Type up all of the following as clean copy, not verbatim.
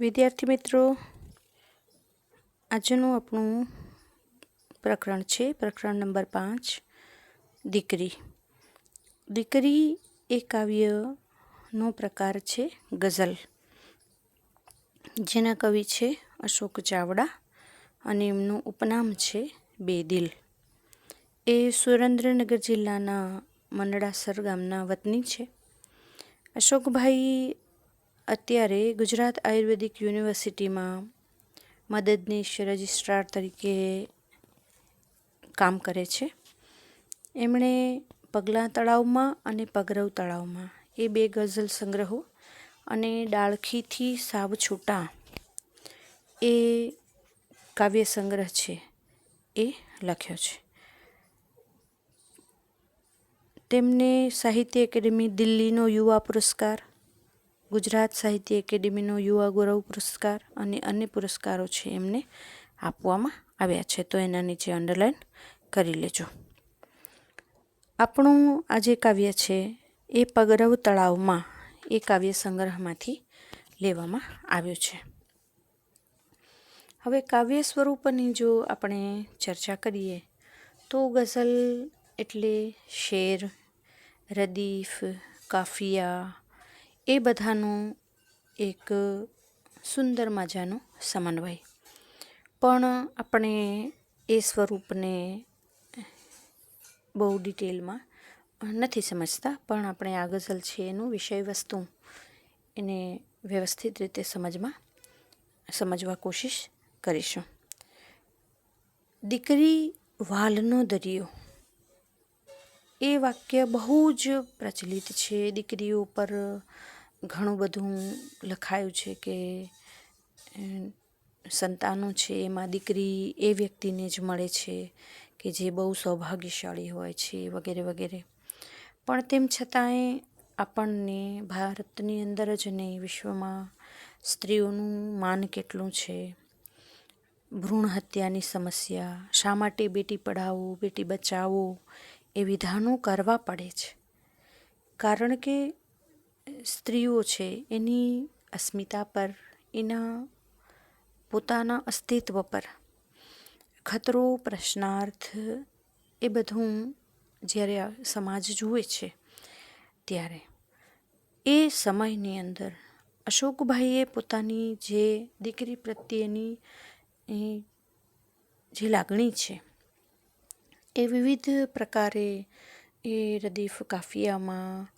વિદ્યાર્થી મિત્રો, આજનું આપણું પ્રકરણ છે પ્રકરણ નંબર 5, દીકરી. દીકરી એ કાવ્યનો પ્રકાર છે ગઝલ, જેના કવિ છે અશોક ચાવડા અને એમનું ઉપનામ છે બેદિલ. એ સુરેન્દ્રનગર જિલ્લાના મંડળાસર ગામના વતની છે. અશોકભાઈ અત્યારે ગુજરાત આયુર્વેદિક યુનિવર્સિટીમાં મદદનીશ રજિસ્ટ્રાર તરીકે કામ કરે છે. એમણે પગલાં તળાવમાં અને પગરવ તળાવમાં એ 2 ગઝલ સંગ્રહો અને ડાળખીથી સાવ છૂટા એ કાવ્ય સંગ્રહ છે એ લખ્યો છે. તેમને સાહિત્ય એકેડેમી દિલ્હીનો યુવા પુરસ્કાર, ગુજરાત સાહિત્ય એકેડેમીનો યુવા ગૌરવ પુરસ્કાર અને અન્ય પુરસ્કારો છે એમને આપવામાં આવ્યા છે. તો એના નીચે અંડરલાઈન કરી લેજો. આપણું આ જે કાવ્ય છે એ પગરવ તળાવમાં એ કાવ્ય સંગ્રહમાંથી લેવામાં આવ્યું છે. હવે કાવ્ય સ્વરૂપની જો આપણે ચર્ચા કરીએ તો ગઝલ એટલે શેર, રદીફ, કાફિયા એ બધાનું એક સુંદર મજાનો સમન્વય. પણ આપણે એ સ્વરૂપને બહુ ડિટેલમાં નથી સમજતા, પણ આપણે આ ગઝલ છે એનું વિષય વસ્તુ એને વ્યવસ્થિત રીતે સમજવા કોશિશ કરીશું. દીકરી વાલનો દરિયો એ વાક્ય બહુ જ પ્રચલિત છે. દીકરીઓ પર ઘણું બધું લખાયું છે કે સંતાનો છે એમાં દીકરી એ વ્યક્તિને જ મળે છે કે જે બહુ સૌભાગ્યશાળી હોય છે વગેરે વગેરે. પણ તેમ છતાંય આપણને ભારતની અંદર જ નહીં, વિશ્વમાં સ્ત્રીઓનું માન કેટલું છે, ભ્રૂણ હત્યાની સમસ્યા, શા માટે બેટી પઢાઓ બેટી બચાવો એ વિધાનો કરવા પડે છે. કારણ કે સ્ત્રીઓ છે એની અસ્મિતા પર, એના પોતાના અસ્તિત્વ પર ખતરો, પ્રશ્નાર્થ એ બધું જ્યારે સમાજ જુએ છે ત્યારે એ સમયની અંદર અશોકભાઈએ પોતાની જે દીકરી પ્રત્યેની જે લાગણી છે એ વિવિધ પ્રકારે એ રદીફ, કાફિયામાં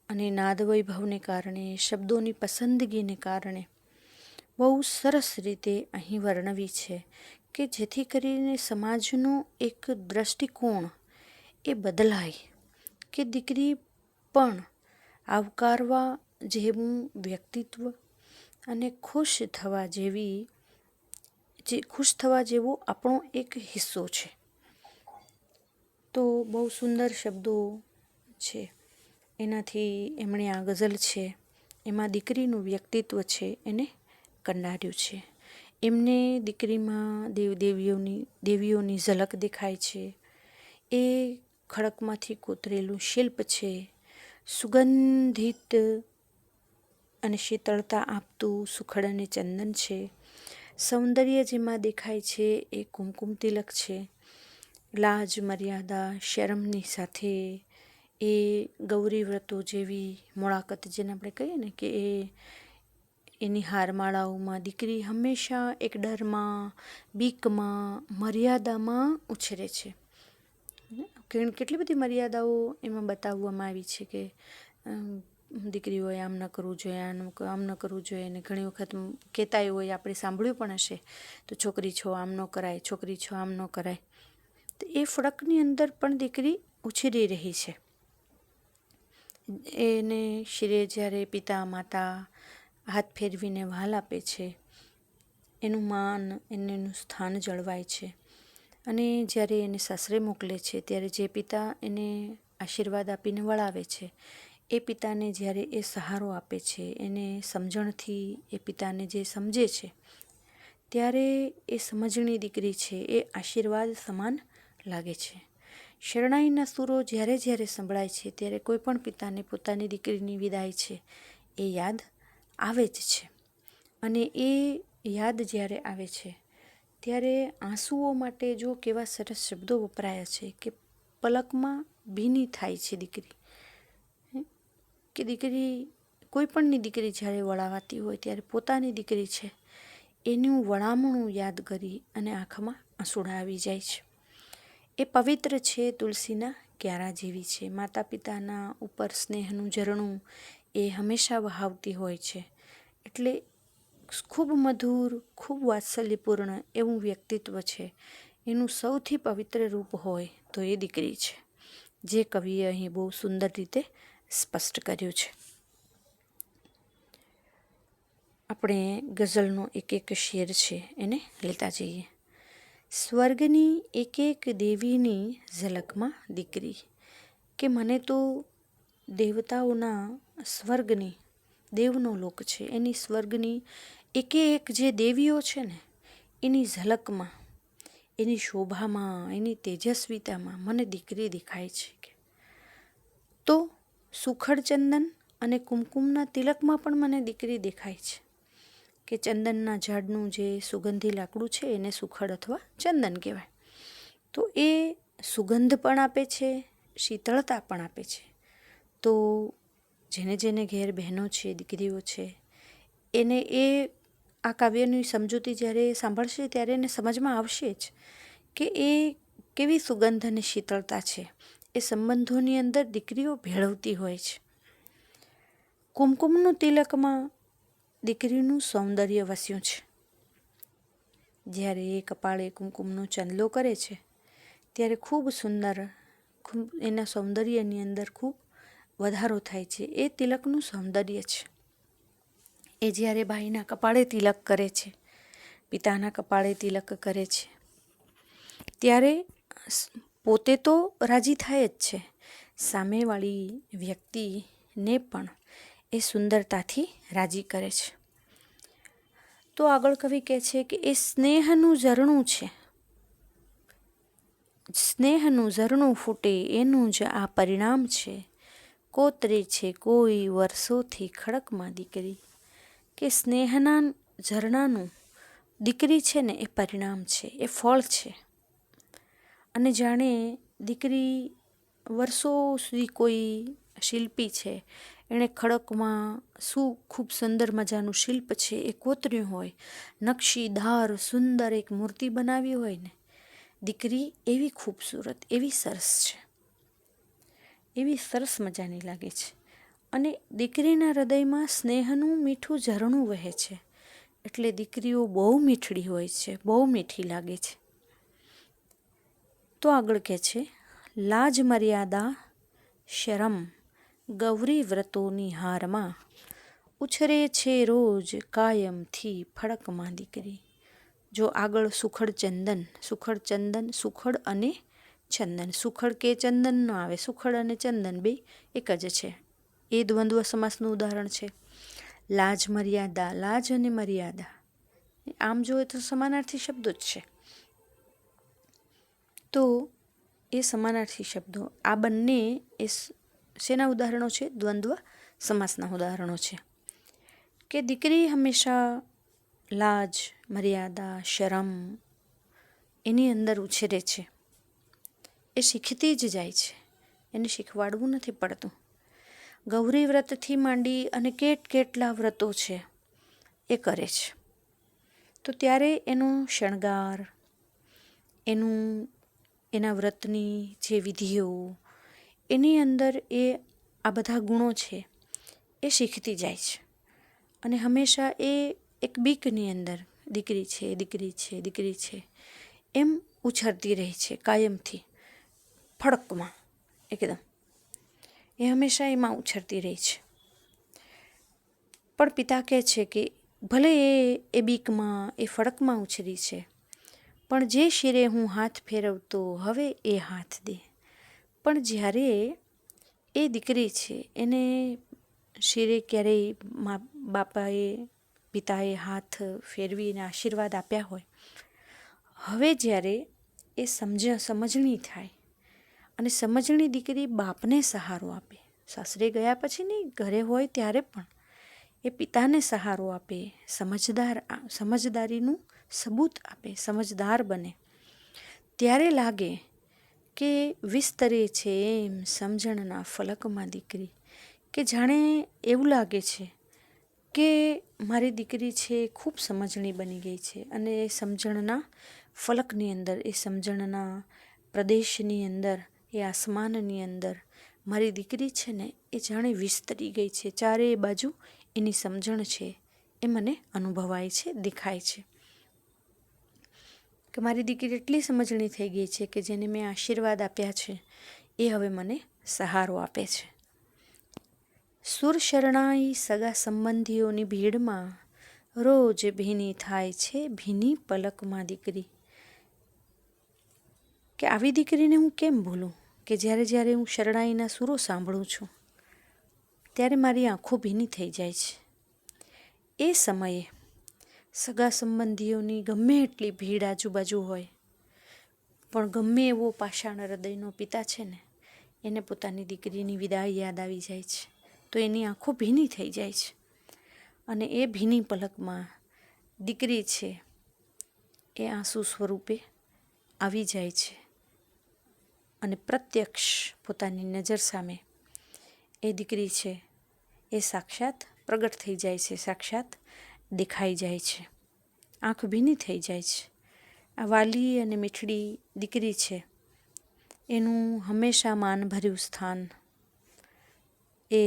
અને નાદ વૈભવને કારણે, શબ્દોની પસંદગીને કારણે બહુ સરસ રીતે અહીં વર્ણવી છે કે જેથી કરીને સમાજનો એક દ્રષ્ટિકોણ એ બદલાય કે દીકરી પણ આવકારવા જેવું વ્યક્તિત્વ અને ખુશ થવા જેવો આપણો એક હિસ્સો છે. તો બહુ સુંદર શબ્દો છે એનાથી એમણે આ ગઝલ છે એમાં દીકરીનું વ્યક્તિત્વ છે એને કંડાર્યું છે. એમને દીકરીમાં દેવીઓની ઝલક દેખાય છે. એ ખડકમાંથી કોતરેલું શિલ્પ છે, સુગંધિત અને શીતળતા આપતું સુખડ અને ચંદન છે. સૌંદર્ય જેમાં દેખાય છે એ કુમકુમ તિલક છે. લાજ, મર્યાદા, શરમની સાથે એ ગૌરી વ્રતો જેવી મોળાકત જેને આપણે કહીએ ને કે એની હારમાળાઓમાં દીકરી હંમેશા એક ડરમાં, બીકમાં, મર્યાદામાં ઉછરે છે. કેટલી બધી મર્યાદાઓ એમાં બતાવવામાં આવી છે કે દીકરીઓએ આમ ન કરવું જોઈએ, આમ ન કરવું જોઈએ. અને ઘણી વખત કહેતાય હોય, આપણે સાંભળ્યું પણ હશે, તો છોકરી છો આમ ન કરાય, છોકરી છો આમ ન કરાય. તો એ ફળકની અંદર પણ દીકરી ઉછરી રહી છે. એને શિરે જ્યારે પિતા માતા હાથ ફેરવીને વહાલ આપે છે, એનું માન, એનું સ્થાન જળવાય છે. અને જ્યારે એને સાસરે મોકલે છે ત્યારે જે પિતા એને આશીર્વાદ આપીને વળાવે છે, એ પિતાને જ્યારે એ સહારો આપે છે, એને સમજણથી એ પિતાને જે સમજે છે, ત્યારે એ સમજણી દીકરી છે એ આશીર્વાદ સમાન લાગે છે. શરણાઈના સૂરો જ્યારે જ્યારે સંભળાય છે ત્યારે કોઈ પણ પિતાને પોતાની દીકરીની વિદાય છે એ યાદ આવે જ છે. અને એ યાદ જ્યારે આવે છે ત્યારે આંસુઓ માટે જો કેવા સરસ શબ્દો વપરાયા છે કે પલકમાં ભીની થાય છે દીકરી. કે દીકરી, કોઈ પણની દીકરી જ્યારે વળાવાતી હોય ત્યારે પોતાની દીકરી છે એનું વળામણું યાદ કરી અને આંખમાં આંસુડા આવી જાય છે. એ પવિત્ર છે, તુલસીના ક્યારા જેવી છે. માતા પિતાના ઉપર સ્નેહનું ઝરણું એ હંમેશા વહાવતી હોય છે. એટલે ખૂબ મધુર, ખૂબ વાત્સલ્યપૂર્ણ એવું વ્યક્તિત્વ છે. એનું સૌથી પવિત્ર રૂપ હોય તો એ દીકરી છે, જે કવિએ અહીં બહુ સુંદર રીતે સ્પષ્ટ કર્યું છે. આપણે ગઝલનો એક એક શેર છે એને લેતા જઈએ. સ્વર્ગની એક એક દેવીની ઝલકમાં દીકરી, કે મને તો દેવતાઓના સ્વર્ગની, દેવનો લોક છે એની સ્વર્ગની એક જે દેવીઓ છે ને એની ઝલકમાં, એની શોભામાં, એની તેજસ્વીતામાં મને દીકરી દેખાય છે. તો સુખડ ચંદન અને કુમકુમના તિલકમાં પણ મને દીકરી દેખાય છે. કે ચંદનના ઝાડનું જે સુગંધી લાકડું છે એને સુખડ અથવા ચંદન કહેવાય. તો એ સુગંધ પણ આપે છે, શીતળતા પણ આપે છે. તો જેને જેને ઘેર બહેનો છે, દીકરીઓ છે, એને એ આ કાવ્યની સમજૂતી જ્યારે સાંભળશે ત્યારે એને સમજમાં આવશે જ કે એ કેવી સુગંધ અને શીતળતા છે. એ સંબંધોની અંદર દીકરીઓ ભેળવતી હોય છે. કુમકુમનું તિલકમાં દીકરીનું સૌંદર્ય વસ્યું છે. જ્યારે એ કપાળે કુમકુમનો ચાંદલો કરે છે ત્યારે ખૂબ સુંદર, ખૂબ એના સૌંદર્યની અંદર ખૂબ વધારો થાય છે. એ તિલકનું સૌંદર્ય છે. એ જ્યારે ભાઈના કપાળે તિલક કરે છે, પિતાના કપાળે તિલક કરે છે, ત્યારે પોતે તો રાજી થાય જ છે, સામેવાળી વ્યક્તિને પણ એ સુંદરતાથી રાજી કરે છે. તો આગળ કવિ કહે છે કે એ સ્નેહનું ઝરણું છે, સ્નેહનું ઝરણું ફૂટે એનું જ આ પરિણામ છે. કોતરે છે કોઈ વર્ષોથી ખડકમાં દીકરી, કે સ્નેહના ઝરણાનું દીકરી છે ને એ પરિણામ છે, એ ફળ છે. અને જાણે દીકરી વર્ષો સુધી કોઈ શિલ્પી છે એણે ખડકમાં શું ખૂબ સુંદર મજાનું શિલ્પ છે એ કોતર્યું હોય, નકશીદાર સુંદર એક મૂર્તિ બનાવી હોય ને, દીકરી એવી ખૂબસૂરત, એવી સરસ છે, એવી સરસ મજાની લાગે છે. અને દીકરીના હૃદયમાં સ્નેહનું મીઠું ઝરણું વહે છે. એટલે દીકરીઓ બહુ મીઠડી હોય છે, બહુ મીઠી લાગે છે. તો આગળ કહે છે, લાજ મર્યાદા શરમ ગૌરી વ્રતોની હારમાં, ઉછરે છે રોજ કાયમથી ફડકમાં દીકરી. જો આગળ સુખડ ચંદન, સુખડ ચંદન, સુખડ અને ચંદન, સુખડ કે ચંદન ન આવે, સુખડ અને ચંદન બે એક જ છે. એ દ્વંદ્વ સમાસનું ઉદાહરણ છે. લાજ મર્યાદા, લાજ અને મર્યાદા આમ જોઈએ તો સમાનાર્થી શબ્દો જ છે. તો એ સમાનાર્થી શબ્દો આ બંને એ શેના ઉદાહરણો છે? દ્વંદ્વ સમાસના ઉદાહરણો છે. કે દીકરી હંમેશા લાજ, મર્યાદા, શરમ એની અંદર ઉછેરે છે. એ શીખતી જ જાય છે, એને શીખવાડવું નથી પડતું. ગૌરી વ્રતથી માંડી અને કેટલા વ્રતો છે એ કરે છે. તો ત્યારે એનો શણગાર, એના વ્રતની જે વિધિઓ, એની અંદર એ આ બધા ગુણો છે એ શીખતી જાય છે. અને હંમેશા એ એક બીકની અંદર દીકરી છે, દીકરી છે, દીકરી છે એમ ઉછરતી રહે છે કાયમથી, ફડકમાં એકદમ એ હંમેશા એમાં ઉછરતી રહી છે. પણ પિતા કહે છે કે ભલે એ બીકમાં, એ ફડકમાં ઉછરી છે, પણ જે શિરે હું હાથ ફેરવતો હવે એ હાથ દે. પણ જ્યારે એ દીકરી છે એને શિરે ક્યારેય મા બાપાએ, પિતાએ હાથ ફેરવીને આશીર્વાદ આપ્યા હોય, હવે જ્યારે એ સમજણી થાય અને સમજણી દીકરી બાપને સહારો આપે, સાસરે ગયા પછી નહીં, ઘરે હોય ત્યારે પણ એ પિતાને સહારો આપે, સમજદારીનું સબૂત આપે, સમજદાર બને, ત્યારે લાગે કે વિસ્તરે છે એમ સમજણના ફલકમાં દીકરી. કે જાણે એવું લાગે છે કે મારી દીકરી છે ખૂબ સમજણી બની ગઈ છે અને એ સમજણના ફલકની અંદર, એ સમજણના પ્રદેશની અંદર, એ આસમાનની અંદર મારી દીકરી છે ને એ જાણે વિસ્તરી ગઈ છે. ચારે બાજુ એની સમજણ છે એ મને અનુભવાય છે, દેખાય છે કે મારી દીકરી એટલી સમજણી થઈ ગઈ છે કે જેને મેં આશીર્વાદ આપ્યા છે એ હવે મને સહારો આપે છે. સુર શરણાઈ સગા સંબંધીઓની ભીડમાં રોજ ભીની થાય છે ભીની પલકમાં દીકરી. કે આવી દીકરીને હું કેમ ભૂલું કે જ્યારે જ્યારે હું શરણાઈના સૂરો સાંભળું છું ત્યારે મારી આંખો ભીની થઈ જાય છે. એ સમયે સગા સંબંધીઓની ગમે એટલી ભીડ આજુબાજુ હોય, પણ ગમે એવો પાષાણ હૃદયનો પિતા છે ને એને પોતાની દીકરીની વિદાય યાદ આવી જાય છે તો એની આંખો ભીની થઈ જાય છે. અને એ ભીની પલકમાં દીકરી છે એ આંસુ સ્વરૂપે આવી જાય છે અને પ્રત્યક્ષ પોતાની નજર સામે એ દીકરી છે એ સાક્ષાત પ્રગટ થઈ જાય છે, સાક્ષાત દેખાઈ જાય છે, આંખ ભીની થઈ જાય છે. આ વાલી અને મીઠડી દીકરી છે એનું હંમેશા માનભર્યું સ્થાન એ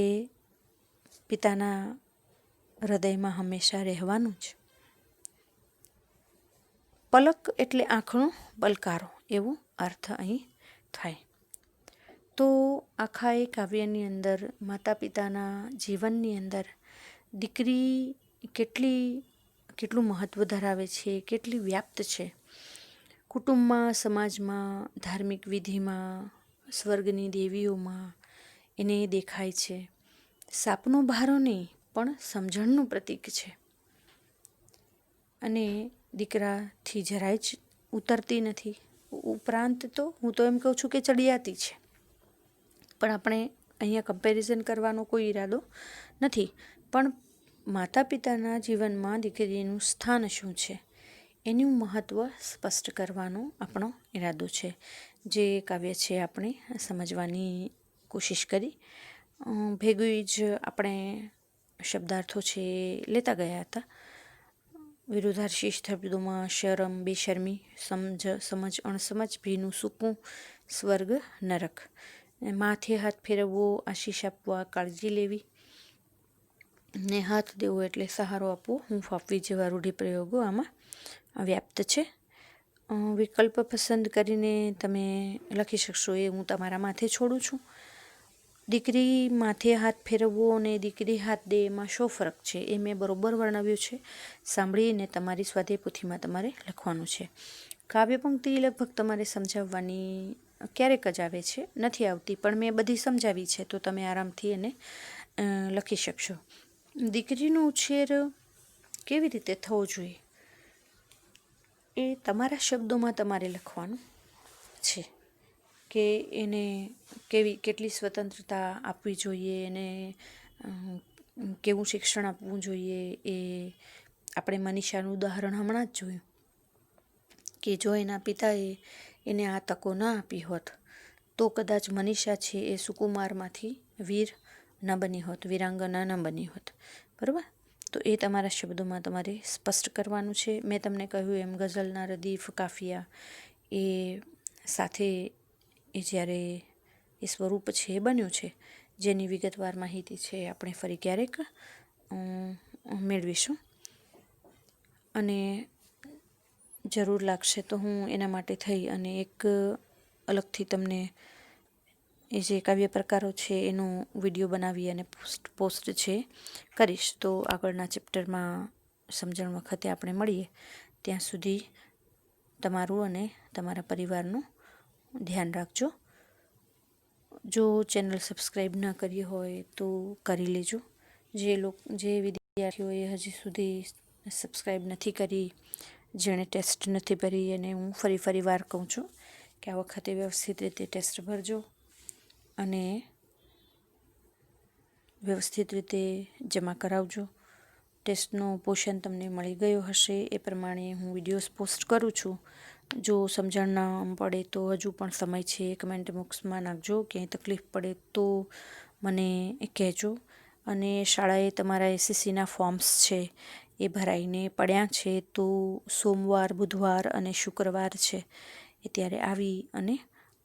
પિતાના હૃદયમાં હંમેશા રહેવાનું જ. પલક એટલે આંખનો પલકારો એવો અર્થ અહીં થાય. તો આખા એ કાવ્યની અંદર માતા પિતાના જીવનની અંદર દીકરી કેટલું મહત્ત્વ ધરાવે છે, કેટલી વ્યાપ્ત છે. કુટુંબમાં, સમાજમાં, ધાર્મિક વિધિમાં, સ્વર્ગની દેવીઓમાં એને દેખાય છે. સાપનો ભારો નહીં પણ સમજણનું પ્રતીક છે અને દીકરાથી જરાય જ ઉતરતી નથી. ઉપરાંત તો હું તો એમ કહું છું કે ચડિયાતી છે, પણ આપણે અહીંયા કમ્પેરિઝન કરવાનો કોઈ ઈરાદો નથી. પણ માતા પિતાના જીવનમાં દીકરીનું સ્થાન શું છે એનું મહત્ત્વ સ્પષ્ટ કરવાનો આપણો ઈરાદો છે. જે કાવ્ય છે આપણે સમજવાની કોશિશ કરી. ભેગું જ આપણે શબ્દાર્થો છે લેતા ગયા હતા. વિરુદ્ધાર્થી શબ્દોમાં શરમ, બેશરમી, સમજ, અણસમજ, ભીનું સૂકું, સ્વર્ગ, નરક. માથે હાથ ફેરવવો, આશીષ આપવા, કાળજી લેવી ને હાથ દેવો એટલે સહારો આપવો, હૂંફ આપવી જેવા રૂઢિપ્રયોગો આમાં વ્યાપ્ત છે. વિકલ્પ પસંદ કરીને તમે લખી શકશો એ હું તમારા માથે છોડું છું. દીકરી માથે હાથ ફેરવવો અને દીકરી હાથ દે એમાં શો ફરક છે એ મેં બરોબર વર્ણવ્યું છે. સાંભળીને તમારી સ્વાધ્યાય પોથીમાં તમારે લખવાનું છે. કાવ્ય પંક્તિ લગભગ તમારે સમજાવવાની ક્યારેક જ આવે છે, નથી આવતી, પણ મેં બધી સમજાવી છે તો તમે આરામથી એને લખી શકશો. દીકરીનો ઉછેર કેવી રીતે થવો જોઈએ એ તમારા શબ્દોમાં તમારે લખવાનું છે કે એને કેટલી સ્વતંત્રતા આપવી જોઈએ, એને કેવું શિક્ષણ આપવું જોઈએ. એ આપણે મનીષાનું ઉદાહરણ હમણાં જ જોયું કે જો એના પિતાએ એને આ તકો ના આપી હોત તો કદાચ મનીષા છે એ સુકુમારમાંથી વીર ન બની હોત, વીરાંગના ન બની હોત. બરાબર? તો એ તમારા શબ્દોમાં તમારે સ્પષ્ટ કરવાનું છે. મેં તમને કહ્યું એમ ગઝલના રદીફ, કાફિયા એ સાથે એ જ્યારે એ સ્વરૂપ છે એ બન્યું છે જેની વિગતવાર માહિતી છે આપણે ફરી ક્યારેક મેળવીશું. અને જરૂર લાગશે તો હું એના માટે થઈ અને એક અલગથી તમને એ જે કાવ્ય પ્રકારો છે એનો વિડીયો બનાવી અને પોસ્ટ છે કરીશ. તો આગળના ચેપ્ટરમાં સમજણ વખતે આપણે મળીએ. ત્યાં સુધી તમારું અને તમારા પરિવારનું ધ્યાન રાખજો. જો ચેનલ સબસ્ક્રાઈબ ન કરી હોય તો કરી લેજો. જે વિદ્યાર્થીઓએ હજી સુધી સબસ્ક્રાઈબ નથી કરી, જેણે ટેસ્ટ નથી ભરી, અને હું ફરી વાર કહું છું કે આ વખતે વ્યવસ્થિત રીતે ટેસ્ટ ભરજો અને વ્યવસ્થિત રીતે જમા કરાવજો. ટેસ્ટનો પોર્શન તમને મળી ગયો હશે. એ પ્રમાણે હું વિડીયોઝ પોસ્ટ કરું છું. જો સમજણ ન પડે તો હજુ પણ સમય છે, કમેન્ટ બોક્સમાં નાખજો. ક્યાંય તકલીફ પડે તો મને કહેજો. અને શાળાએ તમારા એસએસસીના ફોર્મ્સ છે એ ભરાઈને પડ્યા છે, તો સોમવાર, બુધવાર અને શુક્રવાર છે એ ત્યારે આવી અને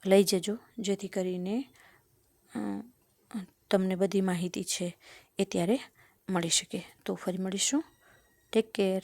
લઈ જજો, જેથી કરીને તમને બધી માહિતી છે એ ત્યારે મળી શકે. તો ફરી મળીશું. Take care.